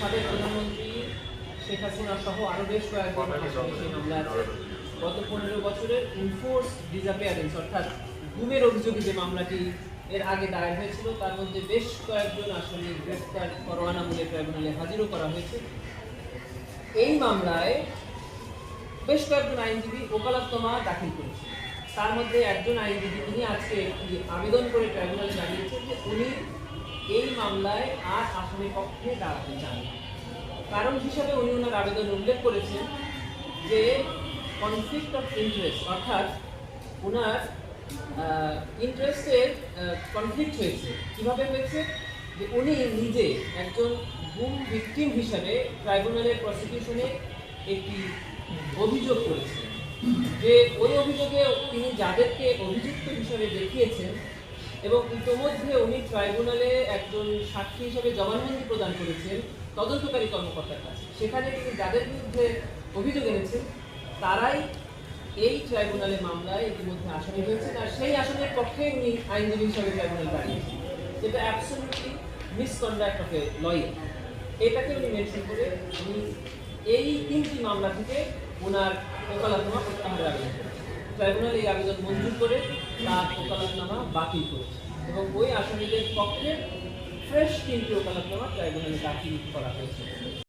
সাবেক প্রধানমন্ত্রী শেখ হাসিনা সহ আরো বেশ কয়েকজন সেই মামলা আছে। গত 15 বছরের ইনফোর্স ডিসঅ্যাপিয়ারেন্স অর্থাৎ গুমের অভিযোগে যে মামলাটি এর আগে দায়ের হয়েছিল, তার মধ্যে বেশ কয়েকজন আসামি গ্রেফতার পরোয়ানামূলক ট্রাইব্যুনালে হাজিরও করা হয়েছে। এই মামলায় বেশ কয়েকজন আইনজীবী ওকালতনামা দাখিল করেছেন। তার মধ্যে একজন আইনজীবী তিনি আজকে একটি আবেদন করে ট্রাইব্যুনালে জানিয়েছেন যে উনি এই মামলায় আর আসামির পক্ষে দাঁড়াতে চান। কারণ হিসাবে উনি ওনার আবেদন উল্লেখ করেছেন যে কনফ্লিক্ট অফ ইন্টারেস্ট, অর্থাৎ ওনার ইন্টারেস্টের কনফ্লিক্ট হয়েছে। কিভাবে হয়েছে? যে উনি নিজে একজন গুম ভিকটিম হিসাবে ট্রাইব্যুনালের প্রসিকিউশনে একটি অভিযোগ করেছেন যে ওই অভিযোগে তিনি যাদেরকে অভিযুক্ত হিসাবে দেখিয়েছেন এবং ইতোমধ্যে উনি ট্রাইব্যুনালে একজন সাক্ষী হিসাবে জবানবন্দি প্রদান করেছেন তদন্তকারী কর্মকর্তার কাছে। সেখানে তিনি যাদের বিরুদ্ধে অভিযোগ এনেছেন তারাই এই ট্রাইব্যুনালের মামলায় ইতিমধ্যে আসামি হয়েছেন, আর সেই আসামির পক্ষে উনি আইনজীবী হিসাবে ট্রাইব্যুনাল দাঁড়িয়েছেন। যেটা absolutely misconduct of a lawyer, এটাকে উনি মেনশন করে উনি এই 3টি মামলা থেকে ওনার ওকালতনামা প্রত্যাহারের আবেদন করেছেন। ট্রাইব্যুনাল এই আবেদন মঞ্জুর করে তার ওকালতনামা বাতিল করেছে এবং ওই আসামিদের পক্ষে ফ্রেশ 3টি ওকালতনামা ট্রাইব্যুনালে দাখিল করা হয়েছে।